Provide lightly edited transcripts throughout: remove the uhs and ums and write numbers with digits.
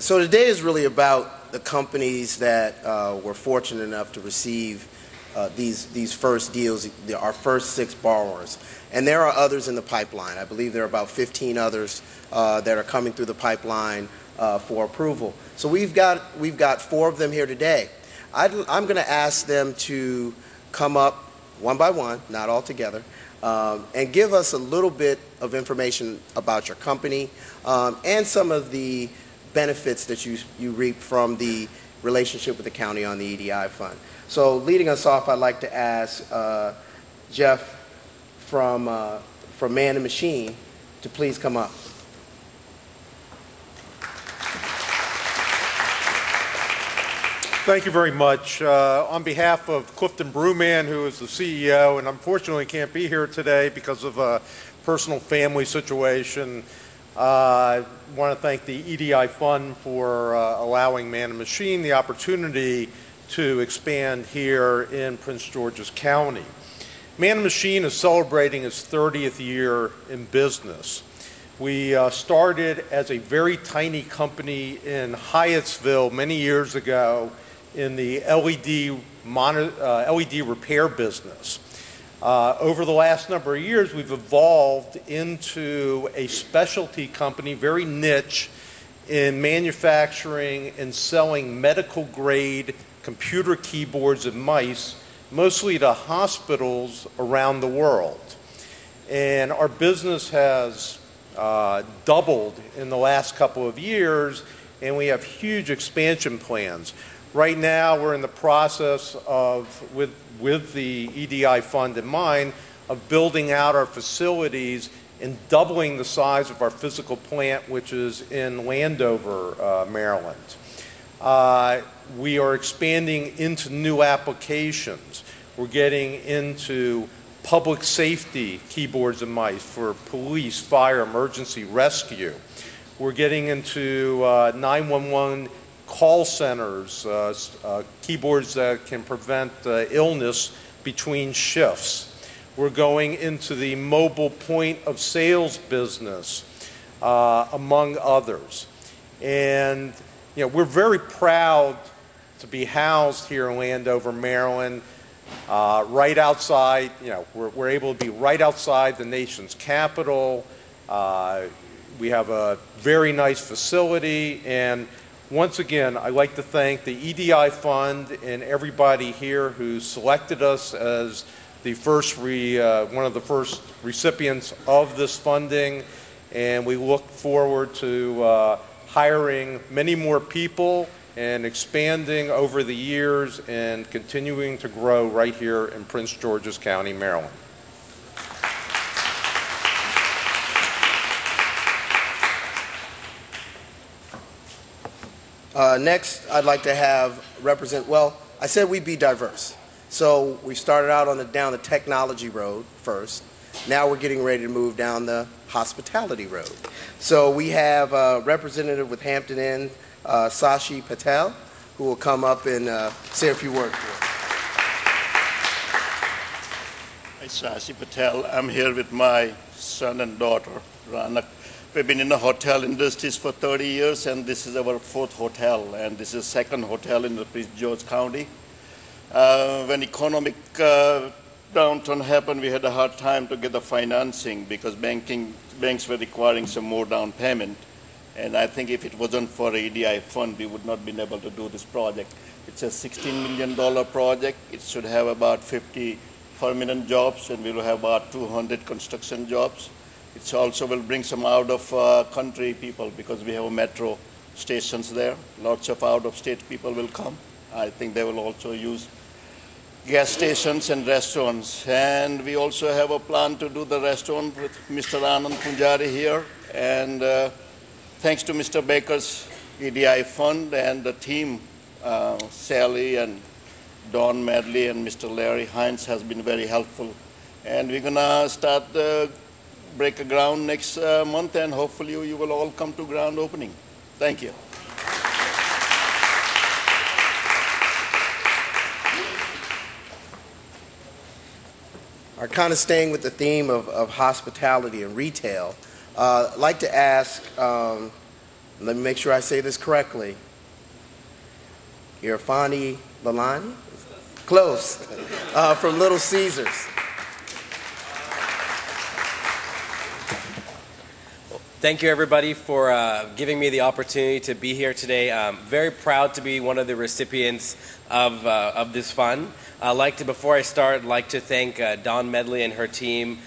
So today is really about the companies that were fortunate enough to receive these first deals, our first 6 borrowers. And there are others in the pipeline. I believe there are about 15 others that are coming through the pipeline for approval. So we've got 4 of them here today. I'm going to ask them to come up one by one, not all together, and give us a little bit of information about your company and some of the benefits that you reap from the relationship with the county on the EDI Fund. So leading us off, I'd like to ask Jeff from Man and Machine to please come up. Thank you very much. On behalf of Clifton Brewman, who is the CEO, and unfortunately can't be here today because of a personal family situation, I want to thank the EDI Fund for allowing Man and Machine the opportunity to expand here in Prince George's County. Man and Machine is celebrating its 30th year in business. We started as a very tiny company in Hyattsville many years ago in the LED repair business. Over the last number of years, we've evolved into a specialty company, very niche, in manufacturing and selling medical-grade computer keyboards and mice, mostly to hospitals around the world. And our business has doubled in the last couple of years, and we have huge expansion plans. Right now, we're in the process of, with the EDI Fund in mind, of building out our facilities and doubling the size of our physical plant, which is in Landover, Maryland. We are expanding into new applications. We're getting into public safety keyboards and mice for police, fire, emergency, rescue. We're getting into 911 call centers, keyboards that can prevent illness between shifts. We're going into the mobile point of sales business, among others. And we're very proud to be housed here in Landover, Maryland, right outside, we're able to be right outside the nation's capital. We have a very nice facility, and once again, I'd like to thank the EDI Fund and everybody here who selected us as the first one of the first recipients of this funding, and we look forward to hiring many more people and expanding over the years and continuing to grow right here in Prince George's County, Maryland. Next, I'd like to have I said we'd be diverse. So we started out down the technology road first. Now we're getting ready to move down the hospitality road. So we have a representative with Hampton Inn, Sashi Patel, who will come up and say a few words for us. Hi, Sashi Patel. I'm here with my son and daughter, Ranak. We've been in the hotel industries for 30 years, and this is our 4th hotel, and this is 2nd hotel in the Prince George County. When economic downturn happened, we had a hard time to get the financing because banks were requiring some more down payment. And I think if it wasn't for the EDI Fund, we would not have been able to do this project. It's a $16 million project. It should have about 50 permanent jobs, and we will have about 200 construction jobs. It also will bring some out-of-country people because we have metro stations there. Lots of out-of-state people will come. I think they will also use gas stations and restaurants. And we also have a plan to do the restaurant with Mr. Anand Punjari here. And thanks to Mr. Baker's EDI Fund and the team, Sally and Don Medley and Mr. Larry Hines has been very helpful. And we're going to break a ground next month, and hopefully you will all come to ground opening. Thank you. Kind of staying with the theme of hospitality and retail, I'd like to ask let me make sure I say this correctly, Irfani Lalani? Close, from Little Caesars. Thank you, everybody, for giving me the opportunity to be here today. I'm very proud to be one of the recipients of this fund. Before I start, I'd like to thank Dawn Medley and her team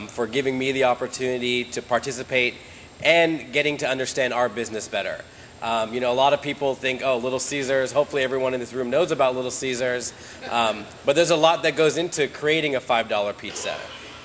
for giving me the opportunity to participate and getting to understand our business better. A lot of people think, oh, Little Caesars, hopefully everyone in this room knows about Little Caesars, but there's a lot that goes into creating a $5 pizza.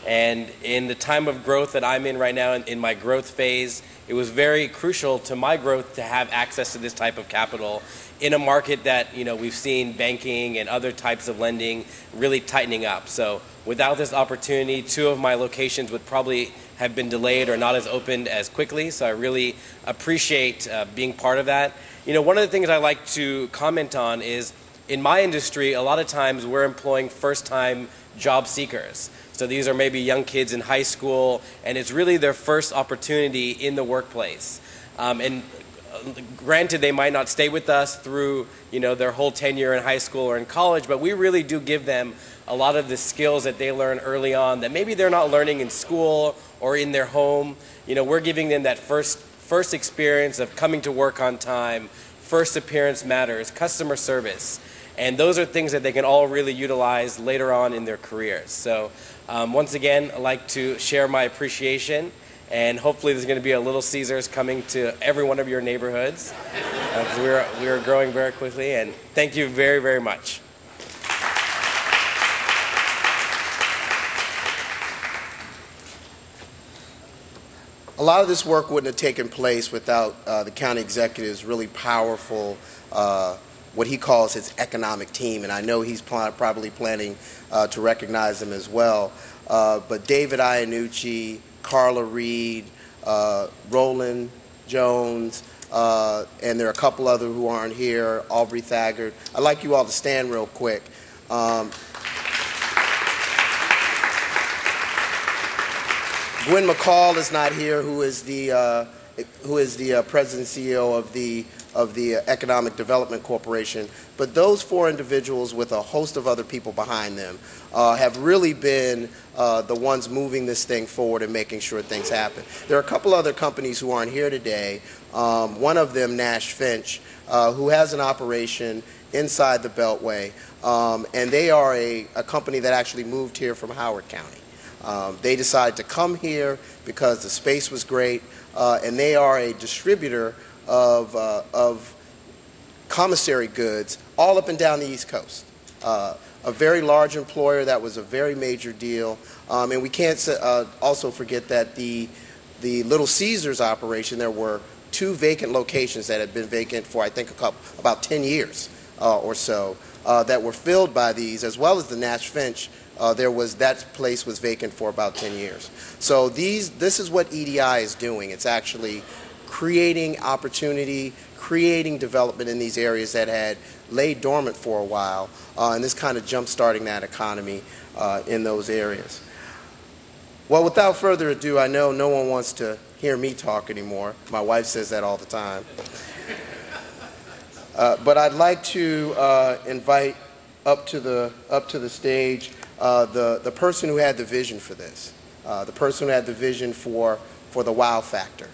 And in the time of growth that I'm in right now, in my growth phase, it was very crucial to my growth to have access to this type of capital in a market that, we've seen banking and other types of lending really tightening up. So without this opportunity, 2 of my locations would probably have been delayed or not as opened as quickly. So I really appreciate being part of that. One of the things I like to comment on is in my industry, a lot of times we're employing first-time job seekers. So these are maybe young kids in high school, and it's really their first opportunity in the workplace. And granted, they might not stay with us through their whole tenure in high school or in college, but we really do give them a lot of the skills that they learn early on that maybe they're not learning in school or in their home. We're giving them that first experience of coming to work on time, first appearance matters, customer service. And those are things that they can all really utilize later on in their careers. So once again, I'd like to share my appreciation. And hopefully there's going to be a Little Caesars coming to every one of your neighborhoods. We are growing very quickly. And thank you very, very much. A lot of this work wouldn't have taken place without the county executive's really powerful what he calls his economic team, and I know he's probably planning to recognize them as well. But David Iannucci, Carla Reed, Roland Jones, and there are a couple other who aren't here, Aubrey Thaggart. I'd like you all to stand real quick. Gwen McCall is not here, who is the president and CEO of the Economic Development Corporation, but those 4 individuals with a host of other people behind them have really been the ones moving this thing forward and making sure things happen. There are a couple other companies who aren't here today. One of them, Nash Finch, who has an operation inside the Beltway, and they are a company that actually moved here from Howard County. They decided to come here because the space was great, and they are a distributor of commissary goods all up and down the East Coast. A very large employer. That was a very major deal. And we can't also forget that the Little Caesars operation, there were 2 vacant locations that had been vacant for, I think, about 10 years or so, that were filled by these, as well as the Nash Finch. That place was vacant for about 10 years. So this is what EDI is doing. It's actually creating opportunity, creating development in these areas that had laid dormant for a while, and this kind of jump-starting that economy in those areas. Well, without further ado, I know no one wants to hear me talk anymore. My wife says that all the time. But I'd like to invite up to the stage the person who had the vision for this, the person who had the vision for the wow factor.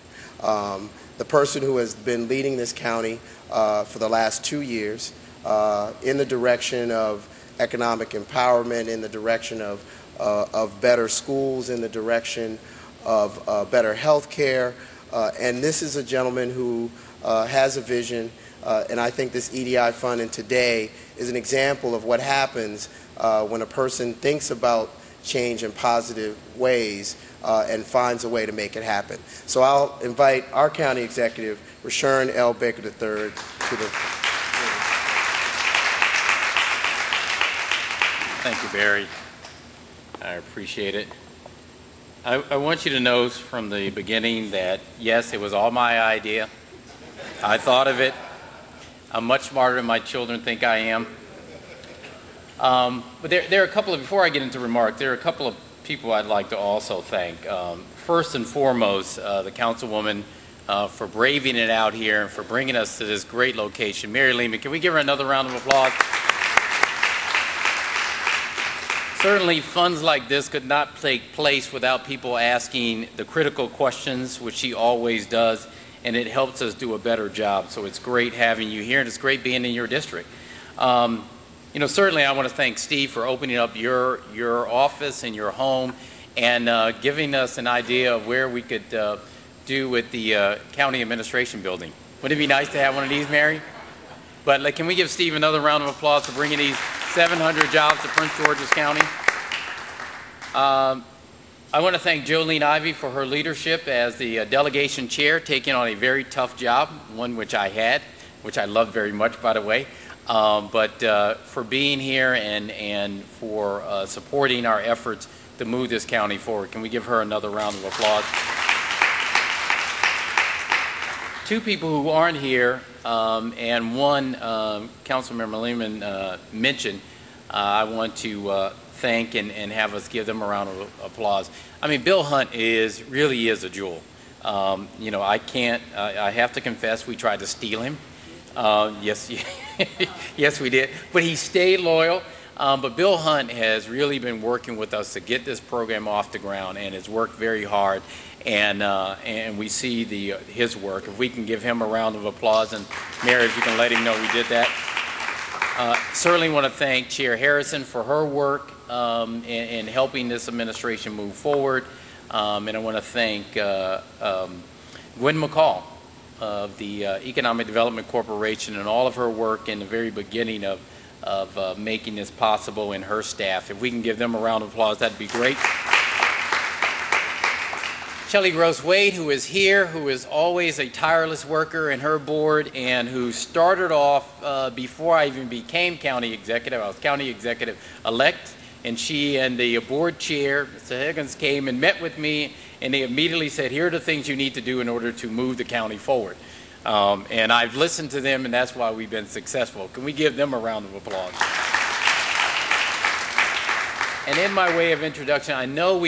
The person who has been leading this county for the last 2 years in the direction of economic empowerment, in the direction of better schools, in the direction of better health care. And this is a gentleman who has a vision, and I think this EDI Fund and today is an example of what happens when a person thinks about change in positive ways and finds a way to make it happen. So I'll invite our county executive, Rashawn L. Baker III, to the... Thank you, Barry. I appreciate it. I want you to know from the beginning that, yes, it was all my idea. I thought of it. I'm much smarter than my children think I am. But there are a couple of, before I get into remarks, there are a couple of people I'd like to also thank. First and foremost, the councilwoman for braving it out here and for bringing us to this great location. Mary Lehman, can we give her another round of applause? Certainly, funds like this could not take place without people asking the critical questions, which she always does, and it helps us do a better job. So it's great having you here, and it's great being in your district. You know, certainly I want to thank Steve for opening up your office and your home and giving us an idea of where we could do with the county administration building. Wouldn't it be nice to have one of these, Mary? But can we give Steve another round of applause for bringing these 700 jobs to Prince George's County? I want to thank Jolene Ivey for her leadership as the delegation chair, taking on a very tough job, one which I had, which I loved very much, by the way, but for being here and for supporting our efforts to move this county forward. Can we give her another round of applause? Two people who aren't here, and one Councilmember Lehman mentioned, I want to thank and have us give them a round of applause. I mean, Bill Hunt really is a jewel. You know, I have to confess, we tried to steal him. Yes, yes, we did. But he stayed loyal. But Bill Hunt has really been working with us to get this program off the ground, and has worked very hard. And we see his work. If we can give him a round of applause, and Mary, if you can let him know we did that. Certainly want to thank Chair Harrison for her work in helping this administration move forward. And I want to thank Gwen McCall of the Economic Development Corporation and all of her work in the very beginning of making this possible, and her staff. If we can give them a round of applause, that'd be great. Shelley Gross-Wade, who is here, who is always a tireless worker, and her board, and who started off before I even became county executive. I was county executive-elect, and she and the board chair, Mr. Higgins, came and met with me, and they immediately said, here are the things you need to do in order to move the county forward. And I've listened to them, and that's why we've been successful. Can we give them a round of applause? And in my way of introduction, I know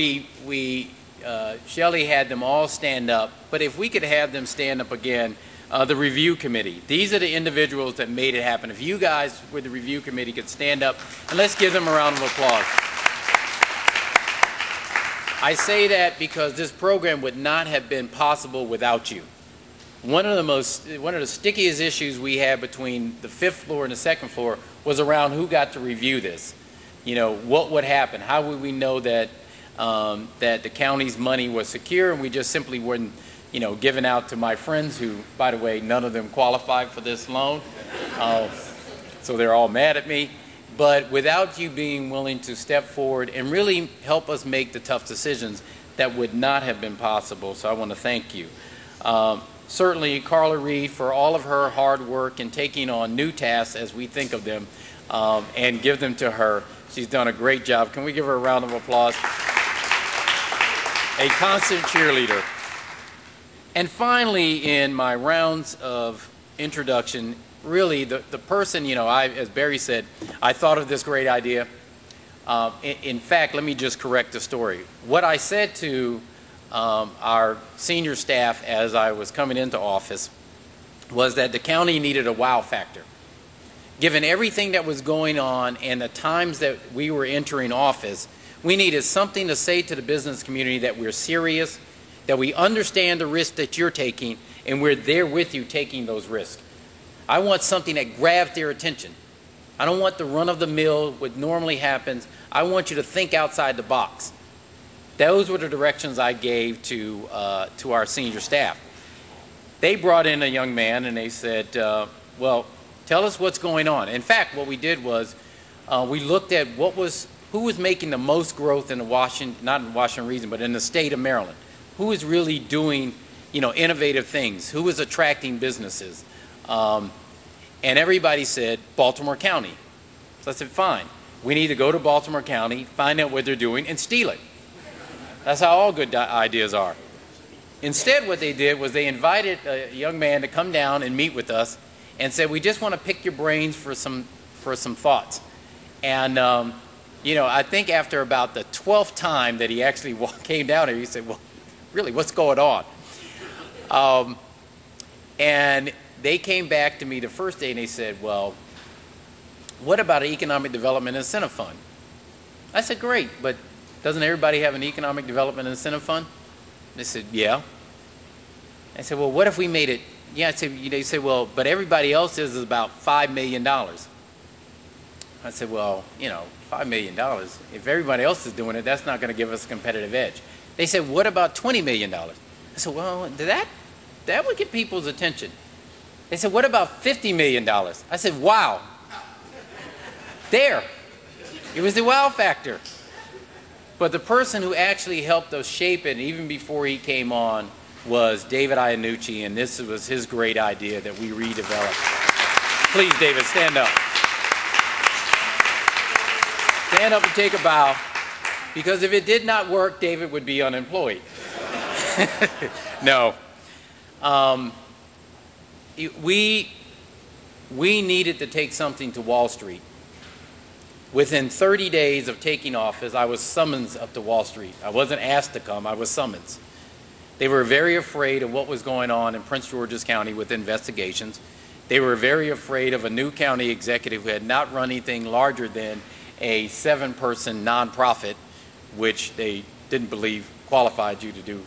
Shelley had them all stand up, but if we could have them stand up again, the review committee. These are the individuals that made it happen. If you guys with the review committee could stand up, and let's give them a round of applause. I say that because this program would not have been possible without you. One of the stickiest issues we had between the 5th floor and the 2nd floor was around who got to review this. You know, what would happen? How would we know that that the county's money was secure, and we just simply weren't, you know, given out to my friends who, by the way, none of them qualified for this loan. So they're all mad at me. But without you being willing to step forward and really help us make the tough decisions, that would not have been possible. So I want to thank you. Certainly Carla Reed for all of her hard work in taking on new tasks as we think of them, and give them to her. She's done a great job. Can we give her a round of applause? A constant cheerleader. And finally, in my rounds of introduction, really the person, you know, as Barry said, I thought of this great idea. In fact, let me just correct the story. What I said to our senior staff as I was coming into office was that the county needed a wow factor. Given everything that was going on and the times that we were entering office, we needed something to say to the business community that we're serious, that we understand the risk that you're taking, and we're there with you taking those risks. I want something that grabs their attention. I don't want the run-of-the-mill, what normally happens. I want you to think outside the box. Those were the directions I gave to our senior staff. They brought in a young man, and they said, well, tell us what's going on. In fact, what we did was we looked at who was making the most growth in not in Washington region, but in the state of Maryland. Who is really doing, you know, innovative things? Who is attracting businesses? And everybody said Baltimore County. So I said, fine. We need to go to Baltimore County, find out what they're doing, and steal it. That's how all good ideas are. Instead, what they did was they invited a young man to come down and meet with us and said, we just want to pick your brains for some thoughts. And you know, I think after about the 12th time that he actually came down here, he said, well, really, what's going on? And they came back to me the first day and they said, well, what about an economic development incentive fund? I said, great, but doesn't everybody have an economic development incentive fund? They said, yeah. I said, well, what if we made it? Yeah, they said, well, but everybody else is about $5 million. I said, well, you know, $5 million. If everybody else is doing it, that's not going to give us a competitive edge. They said, what about $20 million? I said, well, that would get people's attention. They said, what about $50 million? I said, wow. There. It was the wow factor. But the person who actually helped us shape it, even before he came on, was David Iannucci, and this was his great idea that we redeveloped. Please, David, stand up. Stand up and take a bow, because if it did not work, David would be unemployed. No. We needed to take something to Wall Street. Within 30 days of taking office, I was summoned up to Wall Street. I wasn't asked to come, I was summoned. They were very afraid of what was going on in Prince George's County with investigations. They were very afraid of a new county executive who had not run anything larger than a 7-person nonprofit, which they didn't believe qualified you to do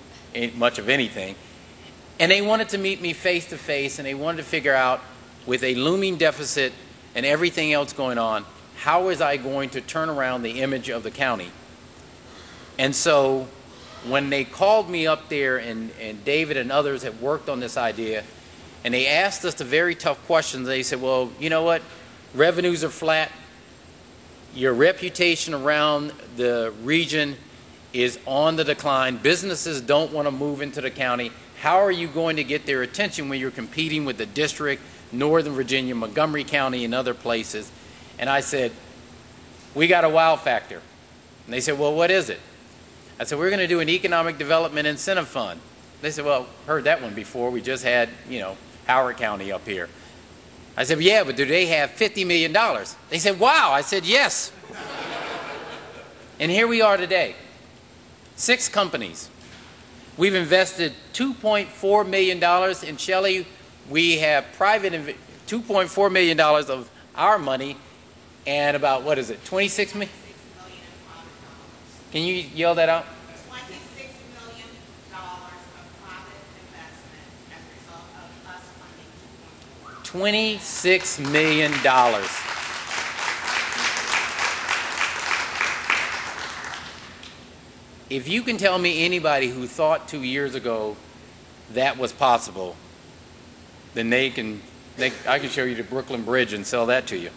much of anything. And they wanted to meet me face to face, and they wanted to figure out, with a looming deficit and everything else going on, how was I going to turn around the image of the county? And so when they called me up there, and David and others had worked on this idea, and they asked us the very tough questions, they said, well, you know what? Revenues are flat. Your reputation around the region is on the decline. Businesses don't want to move into the county. How are you going to get their attention when you're competing with the district, Northern Virginia, Montgomery County, and other places? And I said, we got a wow factor. And they said, well, what is it? I said, we're going to do an economic development incentive fund. They said, well, heard that one before. We just had, you know, Howard County up here. I said, yeah, but do they have $50 million? They said, wow. I said, yes. And here we are today. 6 companies. We've invested $2.4 million in Shelley. We have private $2.4 million of our money, and about, what is it, 26 million? Can you yell that out? $26 million of private investment as a result of us funding $26 million. If you can tell me anybody who thought 2 years ago that was possible, then I can show you the Brooklyn Bridge and sell that to you.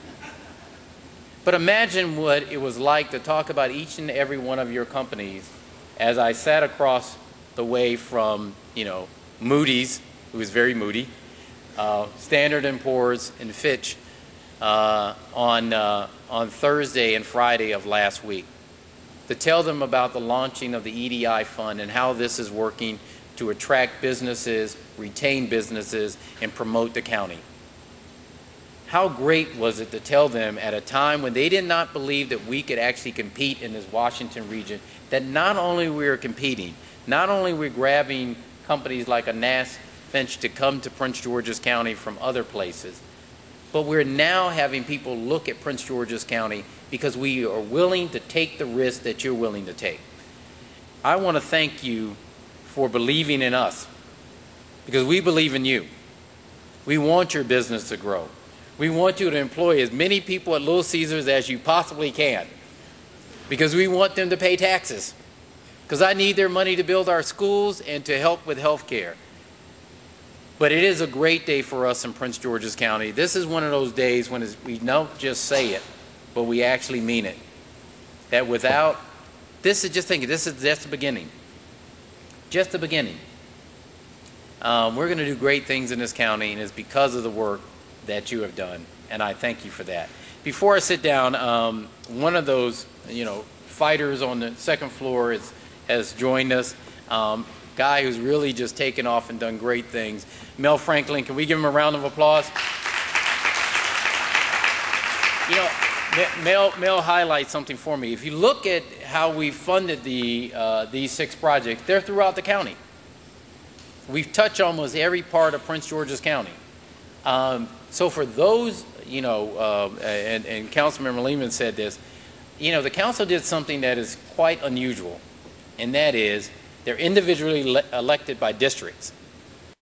But imagine what it was like to talk about each and every one of your companies as I sat across the way from, you know, Moody's, who was very moody, Standard & Poor's, and Fitch on Thursday and Friday of last week, to tell them about the launching of the EDI Fund and how this is working to attract businesses, retain businesses, and promote the county. How great was it to tell them at a time when they did not believe that we could actually compete in this Washington region, that not only we were competing, not only we're grabbing companies like a Nass Finch to come to Prince George's County from other places, but we're now having people look at Prince George's County because we are willing to take the risk that you're willing to take. I want to thank you for believing in us, because we believe in you. We want your business to grow. We want you to employ as many people at Little Caesars as you possibly can, because we want them to pay taxes, because I need their money to build our schools and to help with health care. But it is a great day for us in Prince George's County. This is one of those days when we don't just say it, but we actually mean it. That without, this is just thinking, this is just the beginning. Just the beginning. We're going to do great things in this county, and it's because of the work that you have done, and I thank you for that. Before I sit down, one of those, you know, fighters on the second floor has joined us. Guy who's really just taken off and done great things. Mel Franklin, can we give him a round of applause? You know, Mel highlights something for me. If you look at how we funded these 6 projects, they're throughout the county. We've touched almost every part of Prince George's County. So for those, and Councilmember Lehman said this, the council did something that is quite unusual, and that is they're individually elected by districts.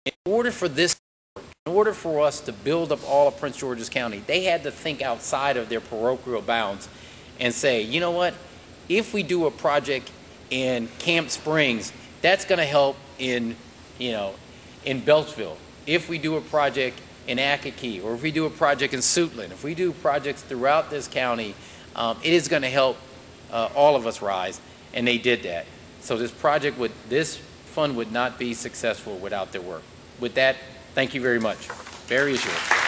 In order for us to build up all of Prince George's County, they had to think outside of their parochial bounds and say, you know what, if we do a project in Camp Springs, that's going to help in Beltsville. If we do a project in Akakie, or if we do a project in Suitland, if we do projects throughout this county, it is going to help all of us rise, and they did that. So this fund would not be successful without their work. With that, thank you very much. Very assured.